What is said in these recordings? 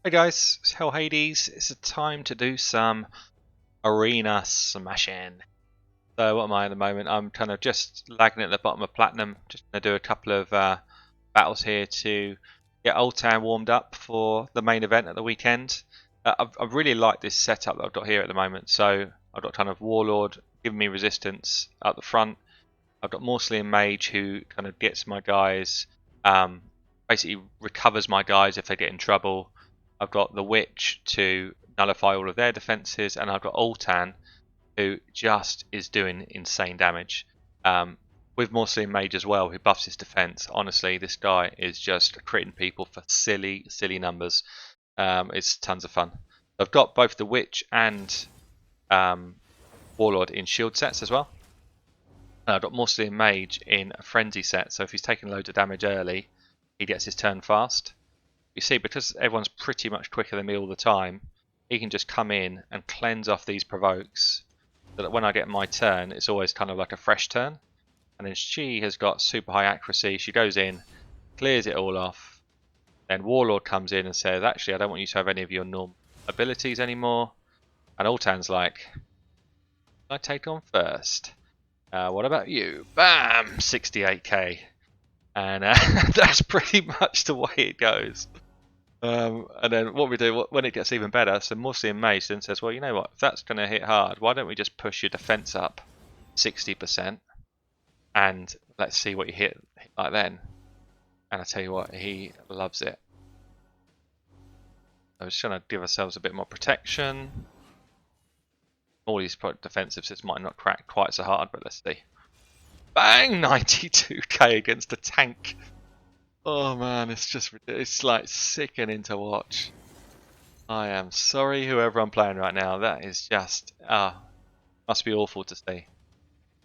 Hey guys, it's Hell Hades. It's a time to do some arena smashing. So what am I at the moment? I'm kind of just lagging at the bottom of Platinum. Just going to do a couple of battles here to get Altan warmed up for the main event at the weekend. I really like this setup that I've got here at the moment. So I've got kind of Warlord giving me resistance at the front. I've got Morsley and Mage who kind of gets my guys, basically recovers my guys if they get in trouble. I've got the Witch to nullify all of their defences, and I've got Altan who just is doing insane damage. With Morsley and Mage as well, who buffs his defense. Honestly, this guy is just critting people for silly numbers. It's tons of fun. I've got both the Witch and Warlord in shield sets as well. I've got Morsley and Mage in a frenzy set, so if he's taking loads of damage early, he gets his turn fast. You see, because everyone's pretty much quicker than me all the time, he can just come in and cleanse off these provokes, so that when I get my turn, it's always kind of like a fresh turn. And then she has got super high accuracy. She goes in, clears it all off. Then Warlord comes in and says, actually, I don't want you to have any of your normal abilities anymore. And Altan's like, I take on first. What about you? Bam! 68k. And that's pretty much the way it goes. And then what we do when it gets even better, so Morsley and Mage then says, well, you know what, if that's going to hit hard, why don't we just push your defense up 60% and let's see what you hit like then. And I tell you what, he loves it. I was trying to give ourselves a bit more protection. All these defensives might not crack quite so hard, but let's see. Bang! 92k against a tank. Oh man, it's like sickening to watch. I am sorry whoever I'm playing right now. That is just, must be awful to see.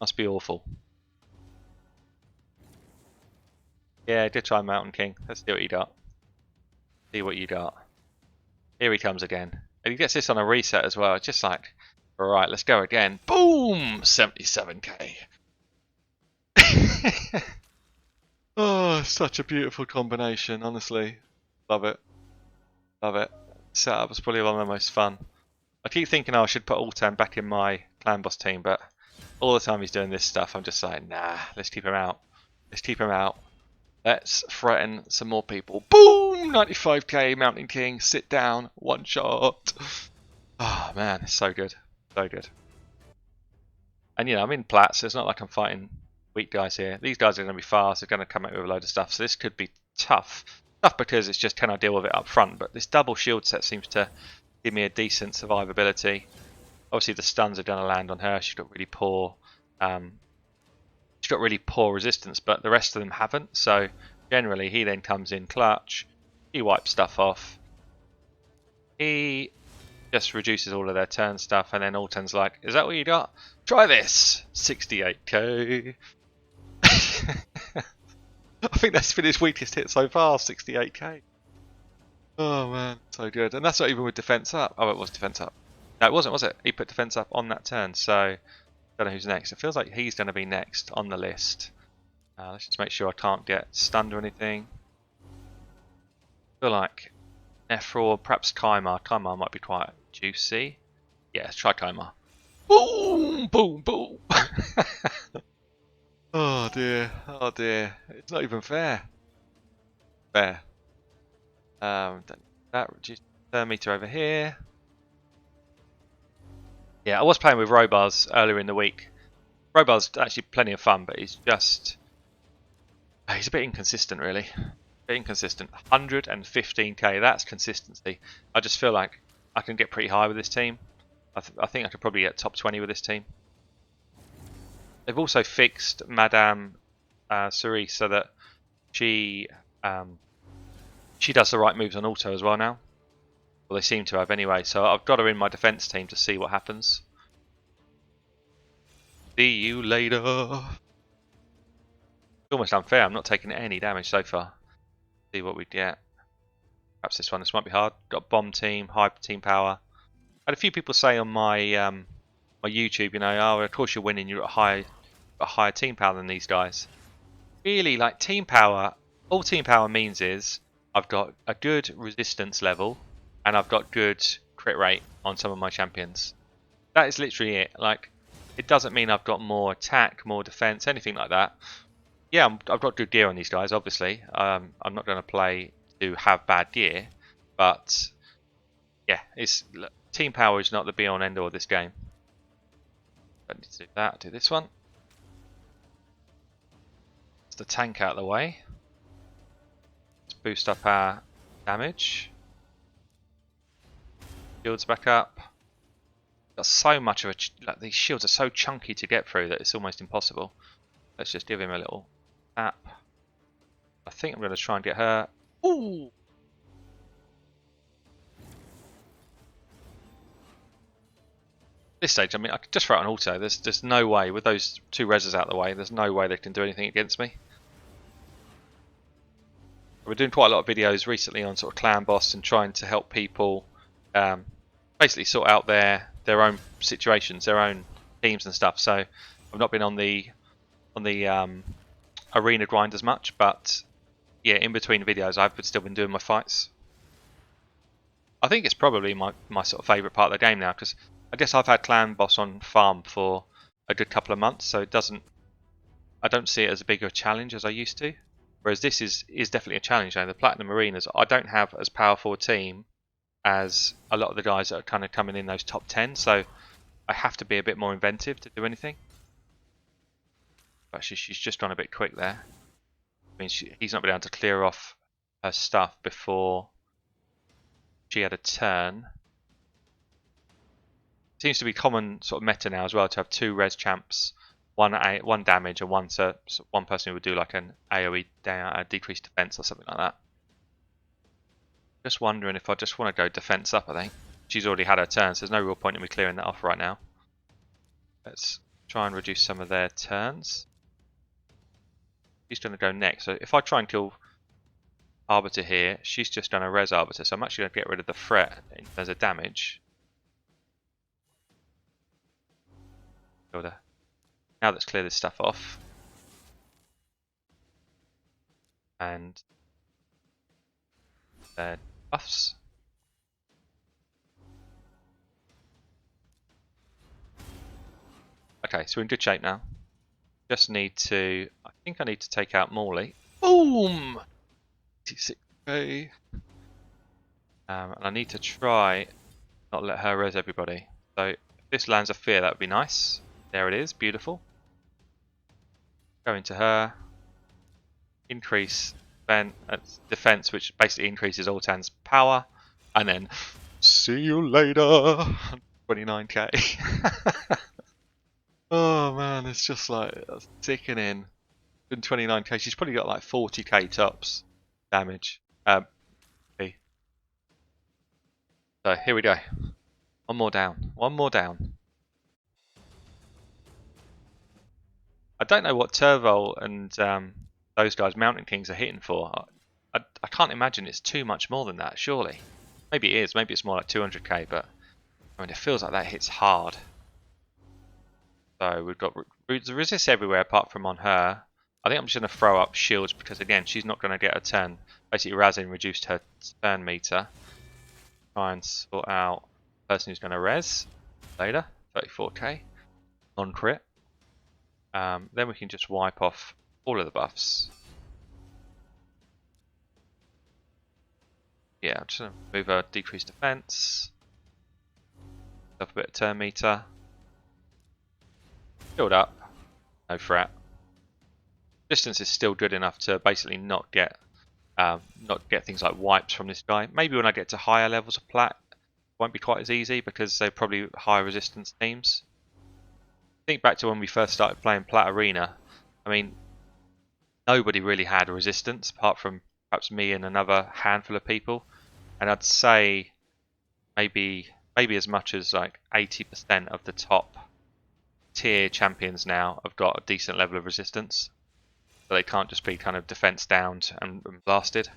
Must be awful. Yeah, good try, Mountain King. Let's see what you got. See what you got. Here he comes again. And he gets this on a reset as well. It's just like, alright, let's go again. Boom! 77k. Oh, such a beautiful combination, honestly. Love it. Love it. Setup was probably one of the most fun. I keep thinking I should put Altan back in my clan boss team, but all the time he's doing this stuff, I'm just like, nah, let's keep him out. Let's keep him out. Let's threaten some more people. Boom! 95k, Mountain King, sit down, one shot. Oh man, it's so good. So good. And you know, I'm in plat, so it's not like I'm fighting weak guys here. These guys are going to be fast, they're going to come out with a load of stuff, so this could be tough. Tough because it's just, can I deal with it up front, but this double shield set seems to give me a decent survivability. Obviously the stuns are going to land on her, she's got really poor resistance, but the rest of them haven't, so generally he then comes in clutch, he wipes stuff off, he just reduces all of their turn stuff, and then Altan's like, is that what you got? Try this! 68k. I think that's been his weakest hit so far, 68k. Oh man, so good. And that's not even with defense up. Oh, it was defense up. No, it wasn't, was it? He put defense up on that turn, so don't know who's next. It feels like he's going to be next on the list. Let's just make sure I can't get stunned or anything. I feel like Nephril, perhaps Kaimar. Kaimar might be quite juicy. Yeah, let's try Kaimar. Boom! Boom! Boom! Oh dear, oh dear. It's not even fair. Fair. That reduced turn meter over here. Yeah, I was playing with Robars earlier in the week. Robar's actually plenty of fun, but he's a bit inconsistent really. A bit inconsistent. 115k, that's consistency. I just feel like I can get pretty high with this team. I think I could probably get top 20 with this team. They've also fixed Madame Cerise so that she does the right moves on auto as well now. Well, they seem to have anyway, so I've got her in my defense team to see what happens. See you later. It's almost unfair, I'm not taking any damage so far. See what we get. Perhaps this might be hard. Got bomb team, high team power. I had a few people say on my my YouTube, you know, oh, of course you're winning, you've got a higher team power than these guys. Really, like team power, all team power means is I've got a good resistance level and I've got good crit rate on some of my champions. That is literally it. Like, it doesn't mean I've got more attack, more defense, anything like that. Yeah, I've got good gear on these guys, obviously. I'm not going to play to have bad gear, but yeah, team power is not the be-all and end-all of this game. Don't need to do that. Do this one. It's the tank out of the way. Let's boost up our damage. Shields back up. Got so much of a... Like, these shields are so chunky to get through that it's almost impossible. Let's just give him a little tap. I think I'm going to try and get her. Ooh! This stage, I mean, I could just throw out an auto. There's no way, with those two reses out of the way, there's no way they can do anything against me. We're doing quite a lot of videos recently on sort of clan boss and trying to help people basically sort out their own situations, their own teams and stuff. So I've not been on the arena grind as much, but yeah, in between videos I've still been doing my fights. I think it's probably my sort of favourite part of the game now, because I guess I've had clan boss on farm for a good couple of months, so I don't see it as big a challenge as I used to. Whereas this is definitely a challenge. The Platinum Arenas, I don't have as powerful a team as a lot of the guys that are kind of coming in those top 10, so I have to be a bit more inventive to do anything. Actually, she's just gone a bit quick there. I mean, he's not been able to clear off her stuff before she had a turn. Seems to be common sort of meta now as well to have two res champs, one damage and one person who would do like an AoE decreased defense or something like that. Just wondering if I just want to go defense up. I think she's already had her turn, so there's no real point in me clearing that off right now. Let's try and reduce some of their turns. She's going to go next, so if I try and kill Arbiter here, she's just done a res Arbiter, so I'm actually going to get rid of the threat in terms of damage. Now let's clear this stuff off. And their buffs. Okay, so we're in good shape now. Just need to... I think I need to take out Morley. Boom! 86k. And I need to try not let her res everybody. So if this lands a fear, that would be nice. There it is, beautiful. Go into her. Increase defense, which basically increases Altan's power. And then, see you later! 29k. Oh man, it's just like sickening. 29k, she's probably got like 40k tops damage. Okay. So here we go. One more down. One more down. I don't know what Turvold and those guys, Mountain Kings, are hitting for. I can't imagine it's too much more than that, surely. Maybe it is. Maybe it's more like 200k, but I mean, it feels like that hits hard. So we've got resist everywhere apart from on her. I think I'm just going to throw up shields because, again, she's not going to get a turn. Basically, Razin reduced her turn meter. Try and sort out the person who's going to res later. 34k. Non-crit. Then we can just wipe off all of the buffs. Yeah, I'm just going to move her decreased defense. Up a bit of turn meter. Build up. No threat. Distance is still good enough to basically not get things like wipes from this guy. Maybe when I get to higher levels of plat, it won't be quite as easy because they're probably higher resistance teams. Think back to when we first started playing Plat Arena. I mean, nobody really had resistance apart from perhaps me and another handful of people, and I'd say maybe as much as like 80% of the top tier champions now have got a decent level of resistance, so they can't just be kind of defense downed and blasted.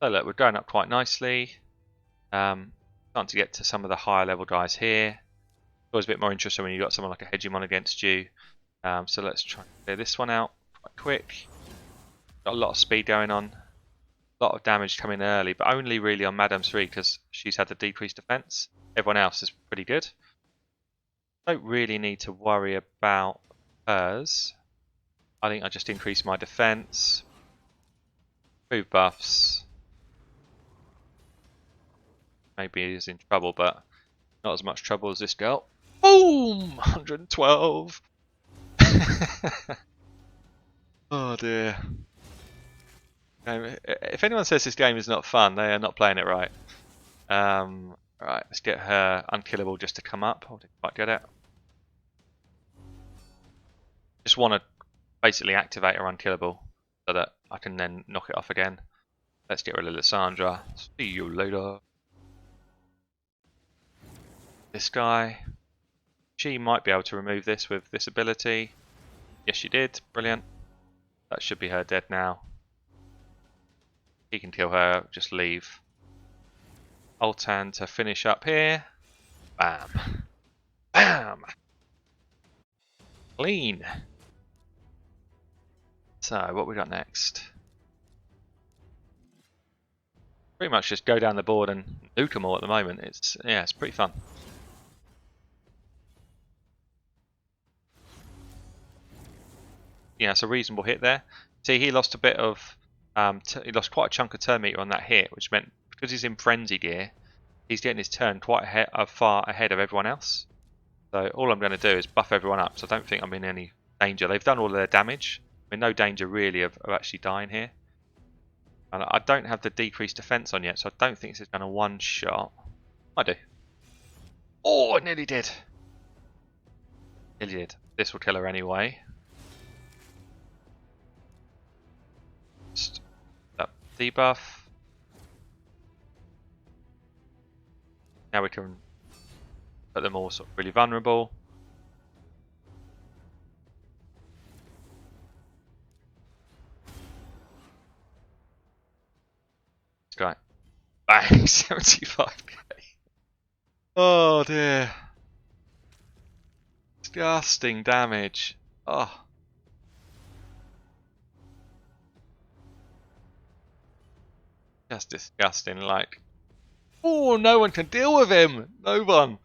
So look, we're going up quite nicely. Starting to get to some of the higher level guys here. It's always a bit more interesting when you've got someone like a Hegemon against you. So let's try and clear this one out quite quick. Got a lot of speed going on. A lot of damage coming early, but only really on Madame 3 because she's had the decreased defense. Everyone else is pretty good. Don't really need to worry about hers. I think I just increase my defense. Move buffs. Maybe he's in trouble, but not as much trouble as this girl. Boom! 112. Oh dear. If anyone says this game is not fun, they are not playing it right. Right, let's get her unkillable just to come up. I didn't quite get it. Just want to basically activate her unkillable so that I can then knock it off again. Let's get rid of Lysandra. See you later. This guy. She might be able to remove this with this ability. Yes, she did. Brilliant. That should be her dead now. He can kill her. Just leave. Altan to finish up here. Bam. Bam. Clean. So, what we got next? Pretty much just go down the board and nuke them all at the moment. It's pretty fun. Yeah, it's a reasonable hit there. See, he lost a bit of, he lost quite a chunk of turn meter on that hit, which meant because he's in frenzy gear, he's getting his turn quite far ahead of everyone else. So all I'm going to do is buff everyone up. So I don't think I'm in any danger. They've done all of their damage. I'm in no danger really of actually dying here. And I don't have the decreased defense on yet, so I don't think this is going to one shot. I do. Oh, I nearly did. Nearly did. This will kill her anyway. Just that debuff. Now we can put them all sort of really vulnerable. This guy. Bang! 75k. Oh dear. Disgusting damage. Oh. Just disgusting, like. Oh, no one can deal with him! No one!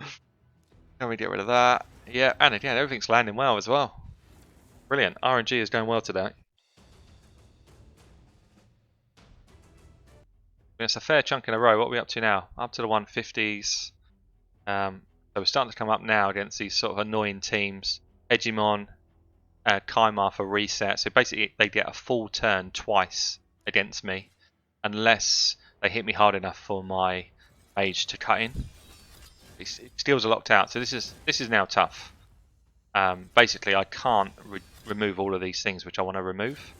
Can we get rid of that? Yeah, and again, everything's landing well as well. Brilliant. RNG is going well today. It's a fair chunk in a row. What are we up to now? Up to the 150s. So we're starting to come up now against these sort of annoying teams. Hegemon, Kaimar for reset. So basically they get a full turn twice against me. Unless they hit me hard enough for my mage to cut in. These skills are locked out, so this is now tough. Basically, I can't remove all of these things which I want to remove,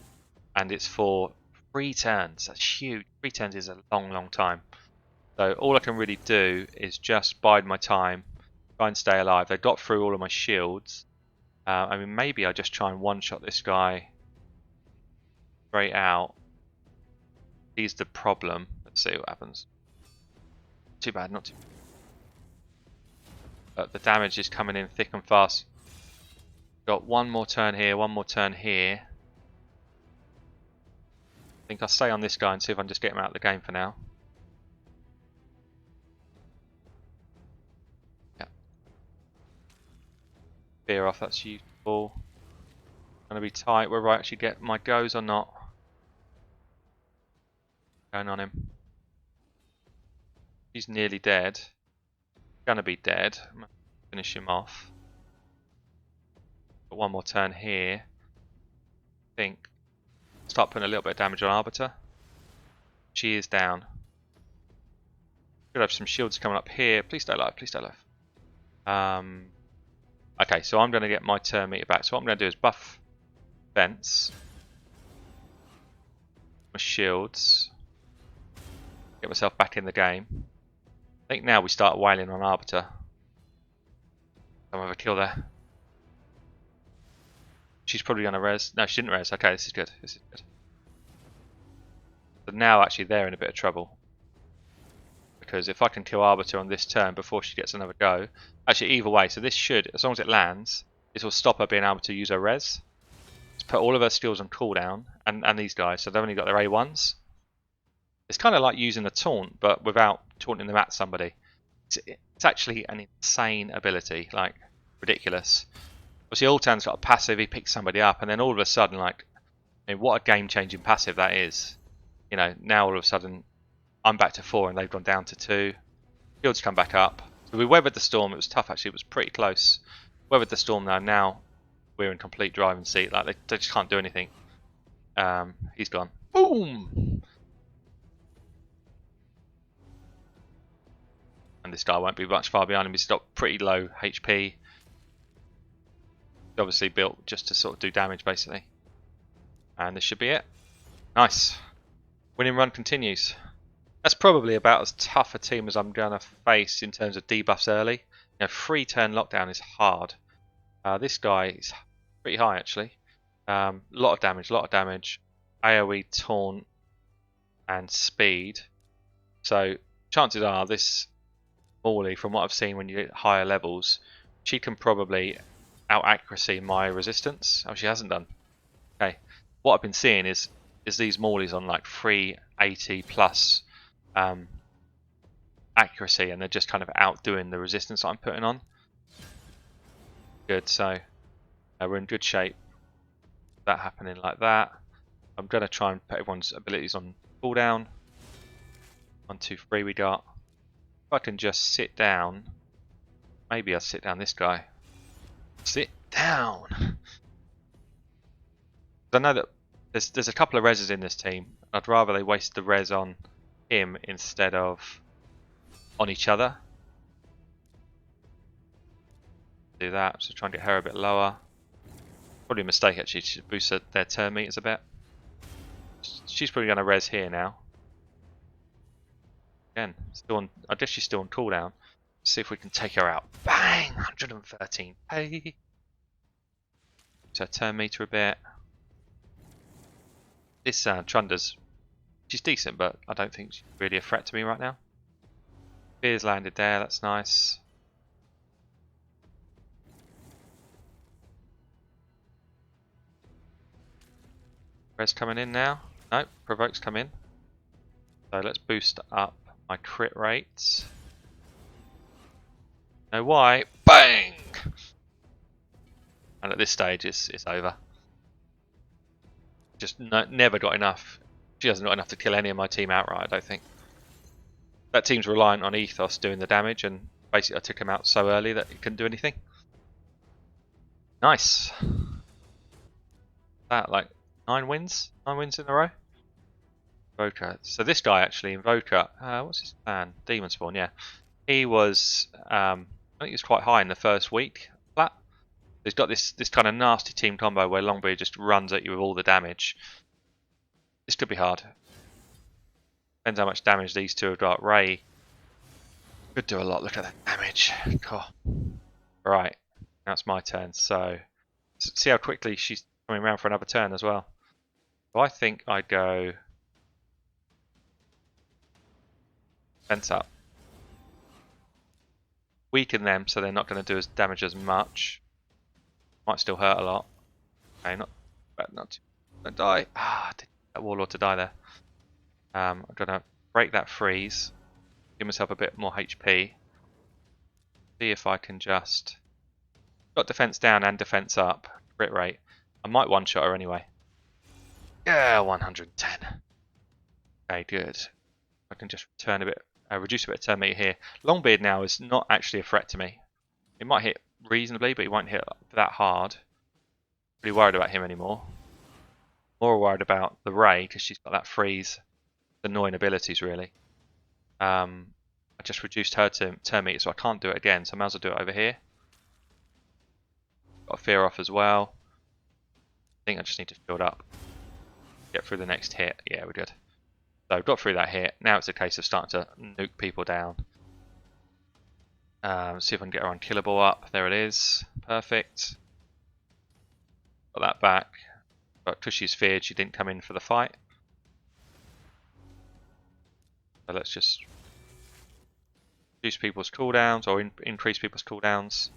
and it's for 3 turns. That's huge. 3 turns is a long time. So all I can really do is just bide my time, try and stay alive. They got through all of my shields. I mean, maybe I just try and one-shot this guy straight out. He's the problem. Let's see what happens. Too bad, not too bad. But the damage is coming in thick and fast. Got one more turn here, one more turn here. I think I'll stay on this guy and see if I can just get him out of the game for now. Yeah. Fear off, that's useful. Gonna be tight whether I actually get my goes or not. Going on him. He's nearly dead. Gonna be dead. I'm gonna finish him off. Got one more turn here. I think. Start putting a little bit of damage on Arbiter. She is down. Could have some shields coming up here. Please stay alive. Please stay alive. Okay, so I'm going to get my turn meter back. So what I'm going to do is buff fence. My shields. Get myself back in the game. I think now we start wailing on Arbiter. Don't have a kill there. She's probably going to res. No, she didn't res. Okay, this is good. This is good. But now actually they're in a bit of trouble. Because if I can kill Arbiter on this turn before she gets another go. Actually, either way. So this should, as long as it lands, this will stop her being able to use her res. Let's put all of her skills on cooldown. And these guys. So they've only got their A1s. It's kind of like using a taunt, but without taunting them at somebody. It's actually an insane ability, like ridiculous. Obviously, Altan's got a passive, he picks somebody up, and then all of a sudden, like, I mean, what a game-changing passive that is. You know, now all of a sudden, I'm back to 4 and they've gone down to 2. Shield's come back up. So we weathered the storm. It was tough, actually. It was pretty close. Weathered the storm now. Now we're in complete driving seat. Like, they just can't do anything. He's gone. Boom! And this guy won't be much far behind him. He's got pretty low HP. Obviously built just to sort of do damage, basically. And this should be it. Nice. Winning run continues. That's probably about as tough a team as I'm going to face in terms of debuffs early. You know, 3-turn lockdown is hard. This guy is pretty high, actually. Lot of damage, AoE, taunt, and speed. So chances are this Morley, from what I've seen when you hit higher levels, she can probably out-accuracy my resistance. Oh, she hasn't done. Okay. What I've been seeing is these Morleys on like 380 plus accuracy, and they're just kind of outdoing the resistance I'm putting on. Good, so we're in good shape. That happening like that. I'm going to try and put everyone's abilities on cooldown. 1, 2, 3 we got. If I can just sit down, maybe I'll sit down this guy. Sit down! I know that there's a couple of reses in this team. I'd rather they waste the res on him instead of on each other. Do that, so try and get her a bit lower. Probably a mistake actually to boost their turn meters a bit. She's probably going to res here now. Again, still on, I guess she's still on cooldown. Let's see if we can take her out. Bang! 113. Hey! So turn meter a bit. This Trunda's, she's decent, but I don't think she's really a threat to me right now. Spear's landed there, that's nice. Res coming in now. No, provoke's come in. So let's boost up my crit rates. Know why? Bang! And at this stage, it's over. Just never got enough. She hasn't got enough to kill any of my team outright, I don't think. That team's reliant on Ethos doing the damage, and basically I took him out so early that he couldn't do anything. Nice. That, like, 9 wins? 9 wins in a row? Invoker. So this guy actually, Invoker, what's his plan? Demon Spawn, yeah. He was, I think he was quite high in the first week. Flat. He's got this kind of nasty team combo where Longbeard just runs at you with all the damage. This could be hard. Depends how much damage these two have got. Ray could do a lot. Look at that damage. Cool. Right, now it's my turn. So see how quickly she's coming around for another turn as well. So I think I'd go fence up. Weaken them so they're not going to do as damage as much. Might still hurt a lot. Okay, not don't die. Ah, I didn't get that warlord to die there. I'm gonna break that freeze. Give myself a bit more HP. See if I can just got defense down and defense up. Crit rate. I might one shot her anyway. Yeah, 110. Okay, good. I can just turn a bit, reduce a bit of turn meter here. Longbeard now is not actually a threat to me. He might hit reasonably, but he won't hit that hard. Pretty worried about him anymore. More worried about the Ray because she's got that freeze, annoying abilities really. I just reduced her turn meter, so I can't do it again. So I might as well do it over here. Got fear off as well. I think I just need to build up, get through the next hit. Yeah, we're good. So I've got through that hit. Now it's a case of starting to nuke people down. See if I can get her unkillable up. There it is. Perfect. Got that back. But because she's feared, she didn't come in for the fight. So let's just reduce people's cooldowns or increase people's cooldowns.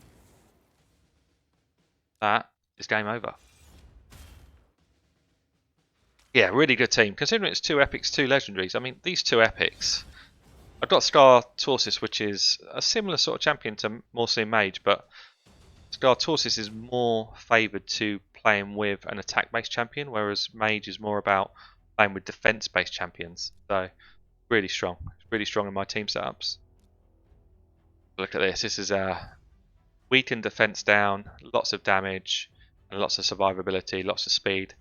That is game over. Yeah, really good team. Considering it's 2 epics, 2 legendaries. I mean, these 2 epics. I've got Scar Torsis, which is a similar sort of champion to Morsian Mage, but Scar Torsis is more favoured to playing with an attack-based champion, whereas Mage is more about playing with defence-based champions. So, really strong. Really strong in my team setups. Look at this. This is a weakened defence down, lots of damage, and lots of survivability, lots of speed.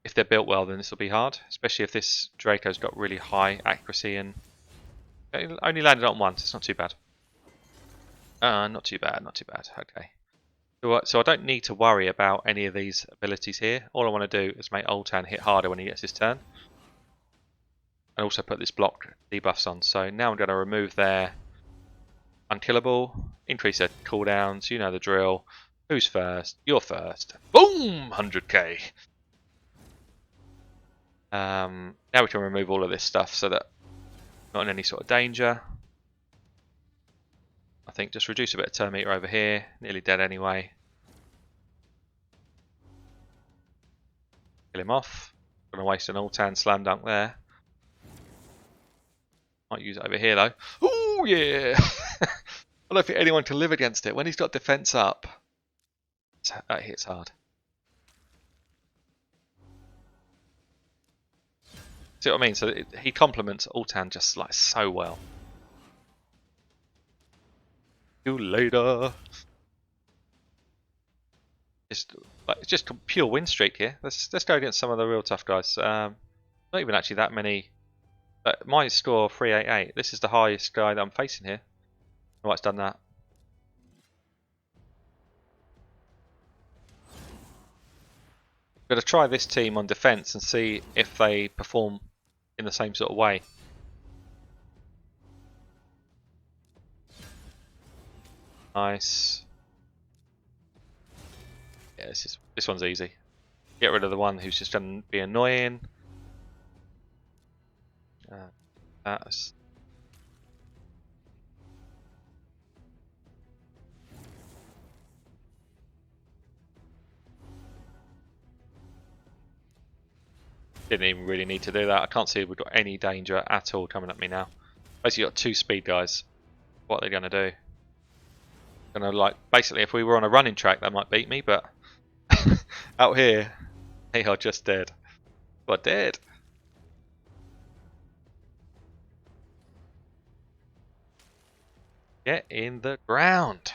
If they're built well, then this will be hard, especially if this Draco's got really high accuracy and only landed on once. It's not too bad. Not too bad, not too bad. Okay. So I don't need to worry about any of these abilities here. All I want to do is make Altan hit harder when he gets his turn. And also put this block debuffs on. So now I'm going to remove their unkillable, increase their cooldowns, you know the drill. Who's first? You're first. Boom! 100k. Now we can remove all of this stuff so that not in any sort of danger. I think just reduce a bit of turn meter over here. Nearly dead anyway. Kill him off. Gonna waste an Altan slam dunk there. Might use it over here though. Oh yeah! I don't think anyone can live against it. When he's got defense up, that hits hard. See what I mean? So he complements Altan just like so well. See you later. It's just pure win streak here. Let's go against some of the real tough guys. Not even actually that many. My score 388. This is the highest guy that I'm facing here. Oh, it's done that. I'm going to try this team on defense and see if they perform in the same sort of way. Nice. Yeah, this one's easy. Get rid of the one who's just going to be annoying. That's didn't even really need to do that. I can't see we've got any danger at all coming at me now. Basically got 2 speed guys. What are they going to do? Gonna like basically if we were on a running track that might beat me, but out here they are just dead. Well, dead. Get in the ground.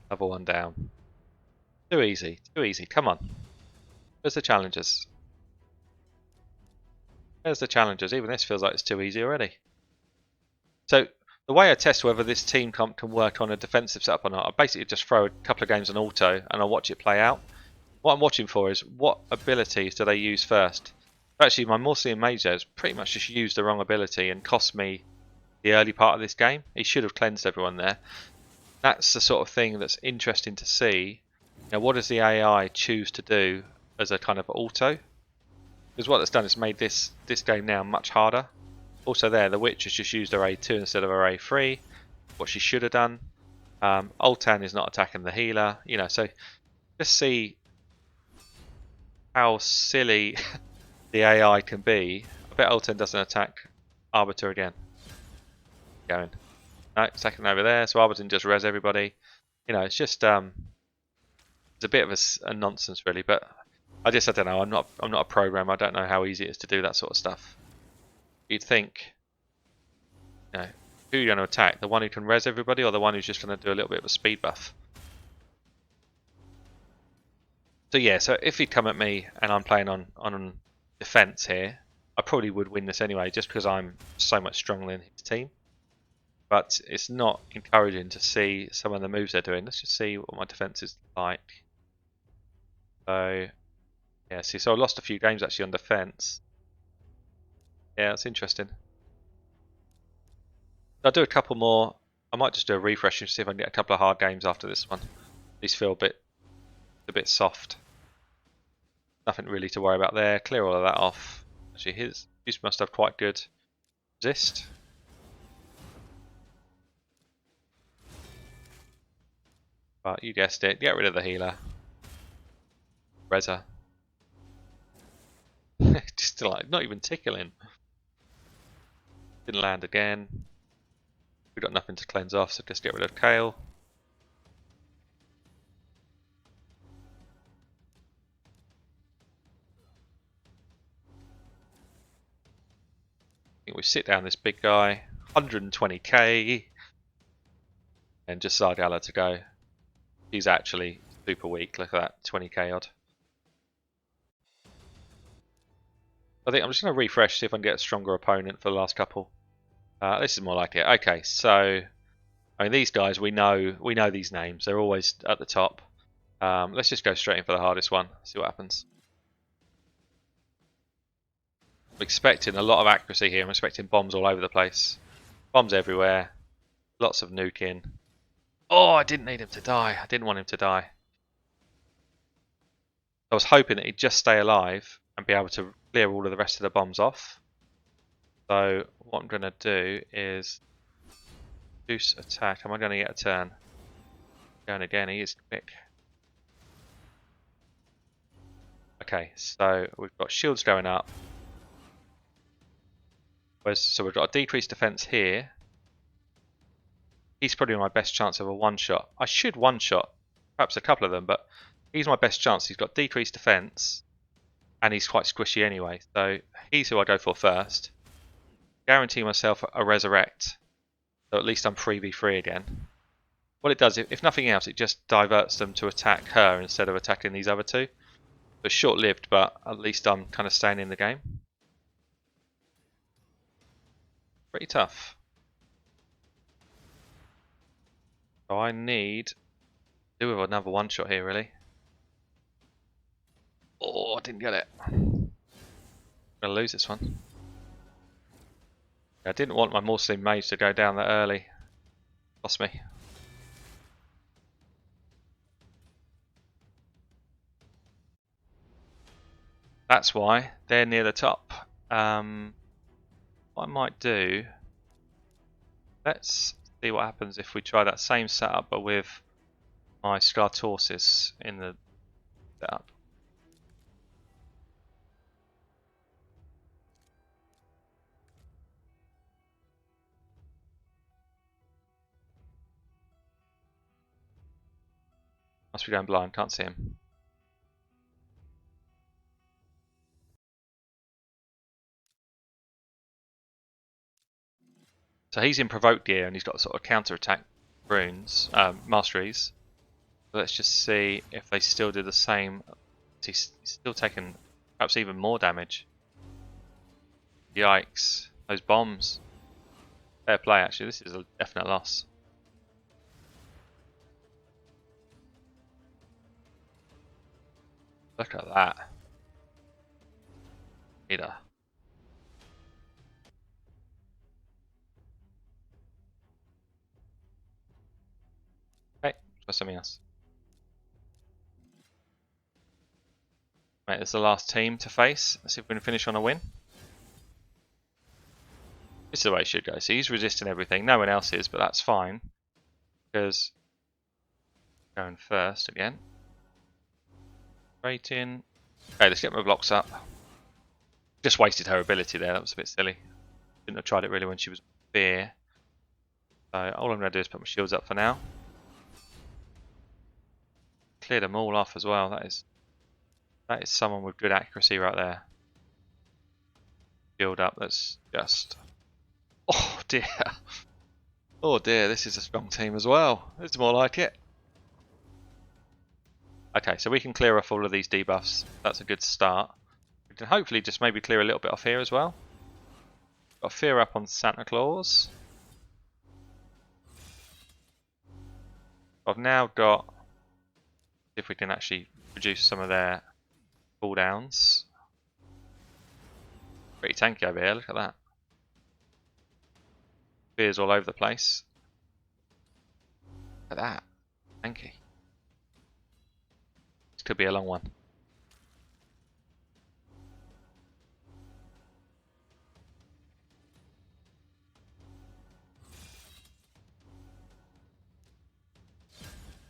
Level 1 down. Too easy, too easy. Come on. Where's the challenges? Where's the challenges? Even this feels like it's too easy already. So the way I test whether this team comp can work on a defensive setup or not, I basically just throw a couple of games on auto and I'll watch it play out. What I'm watching for is what abilities do they use first. Actually, my Morsian Mage has pretty much just used the wrong ability and cost me the early part of this game. He should have cleansed everyone there. That's the sort of thing that's interesting to see. Now, what does the AI choose to do as a kind of auto? Because what it's done is made this game now much harder. Also there, the witch has just used array 2 instead of array 3. What she should have done. Altan is not attacking the healer. You know, so just see how silly the AI can be. I bet Altan doesn't attack Arbiter again. Going. No, second over there, so Arbiter just res everybody. You know, it's just it's a bit of a nonsense really, but I don't know. I'm not a programmer. I don't know how easy it is to do that sort of stuff. You'd think, you know, who are you going to attack? The one who can res everybody, or the one who's just going to do a little bit of a speed buff? So yeah, so if he'd come at me and I'm playing on defense here, I probably would win this anyway, just because I'm so much stronger than his team. But it's not encouraging to see some of the moves they're doing. Let's just see what my defense is like. So yeah, see, so I lost a few games actually on defense. Yeah, that's interesting. I'll do a couple more. I might just do a refresh and see if I can get a couple of hard games after this one. These feel a bit soft. Nothing really to worry about there. Clear all of that off. Actually, These must have quite good resist. But you guessed it, get rid of the healer. Reza. Just like, not even tickling. Didn't land again. We've got nothing to cleanse off, so just get rid of Kale. I think we sit down this big guy, 120k, and just Zargala to go. He's actually super weak, look at that, 20k odd. I think I'm just going to refresh, see if I can get a stronger opponent for the last couple. This is more like it. Okay, so I mean these guys, we know these names. They're always at the top. Let's just go straight in for the hardest one. See what happens. I'm expecting a lot of accuracy here. I'm expecting bombs all over the place. Bombs everywhere. Lots of nuking. Oh, I didn't need him to die. I didn't want him to die. I was hoping that he'd just stay alive and be able to clear all of the rest of the bombs off. So what I'm going to do is reduce attack. Am I going to get a turn? Going again, he is quick. Okay, so we've got shields going up. So we've got a decreased defense here. He's probably my best chance of a one-shot. I should one-shot perhaps a couple of them, but he's my best chance. He's got decreased defense, and he's quite squishy anyway. So he's who I go for first. Guarantee myself a resurrect, so at least I'm 3v3 again. What it does, if nothing else, it just diverts them to attack her instead of attacking these other two. It's short-lived, but at least I'm kind of staying in the game. Pretty tough. So I need to do with another one-shot here, really. Oh, I didn't get it. I'm going to lose this one. I didn't want my Muslim mage to go down that early. Lost me. That's why they're near the top. What I might do, let's see what happens if we try that same setup but with my Scartorsis in the setup. Must be going blind, can't see him. So he's in provoked gear and he's got sort of counter attack runes, masteries. So let's just see if they still do the same. He's still taking perhaps even more damage. Yikes, those bombs. Fair play actually, this is a definite loss. Look at that. Either. Okay, try something else. Right, this is the last team to face. Let's see if we can finish on a win. This is the way it should go. So he's resisting everything. No one else is, but that's fine. Because going first again. Rating. Okay, let's get my blocks up. Just wasted her ability there. That was a bit silly. Shouldn't have tried it really when she was fear. So all I'm going to do is put my shields up for now. Cleared them all off as well. That is someone with good accuracy right there. Shield up. That's just. Oh dear. Oh dear. This is a strong team as well. It's more like it. Okay, so we can clear off all of these debuffs. That's a good start. We can hopefully just maybe clear a little bit off here as well. Got fear up on Santa Claus. I've now got, if we can actually reduce some of their cooldowns. Pretty tanky over here, look at that. Fears all over the place. Look at that, tanky. This could be a long one.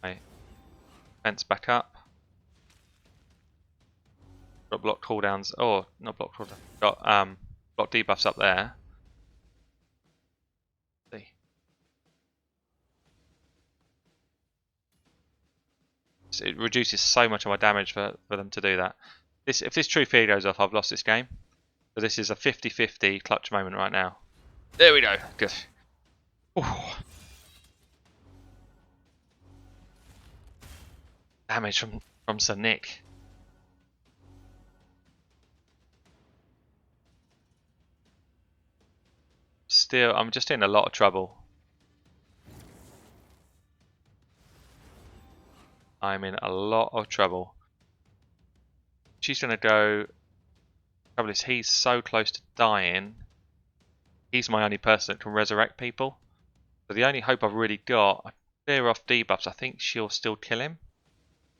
Okay. Fence back up. Got block cooldowns. Oh, not block cooldowns. Got block debuffs up there. See. So it reduces so much of my damage for them to do that. If this true fear goes off, I've lost this game. So this is a 50-50 clutch moment right now. There we go. Good. Ooh. Damage from Sir Nick. Still, I'm just in a lot of trouble. I'm in a lot of trouble. She's going to go... Trouble is, he's so close to dying. He's my only person that can resurrect people. So the only hope I've really got, I clear off debuffs, I think she'll still kill him.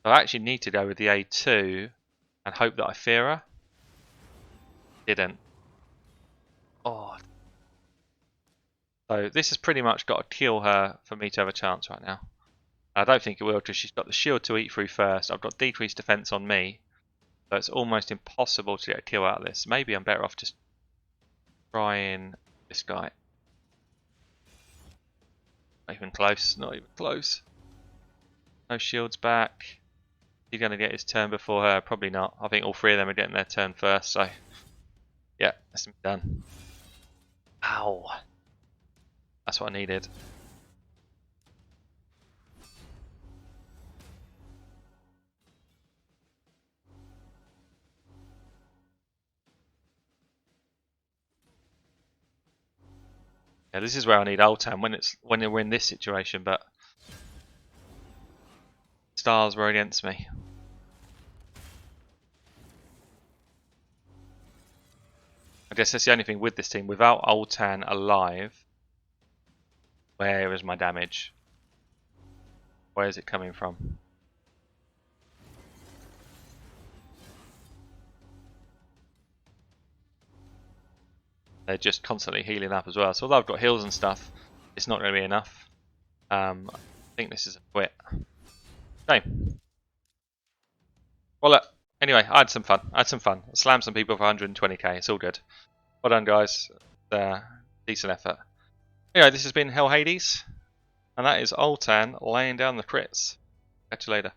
So I actually need to go with the A2 and hope that I fear her. Didn't. Oh. So this has pretty much got to kill her for me to have a chance right now. I don't think it will because she's got the shield to eat through first. I've got decreased defense on me. So it's almost impossible to get a kill out of this. Maybe I'm better off just trying this guy. Not even close, not even close. No shields back. He's going to get his turn before her? Probably not. I think all three of them are getting their turn first, so yeah, that's done. Ow. That's what I needed. Yeah, this is where I need Altan when we're in this situation, but stars were against me. I guess that's the only thing with this team. Without Altan alive, where is my damage? Where is it coming from? They're just constantly healing up as well. So although I've got heals and stuff, it's not going to be enough. I think this is a quit. Okay. Well, anyway, I had some fun. I slammed some people for 120k. It's all good. Well done, guys. Decent effort. Anyway, this has been Hell Hades, and that is Altan laying down the crits. Catch you later.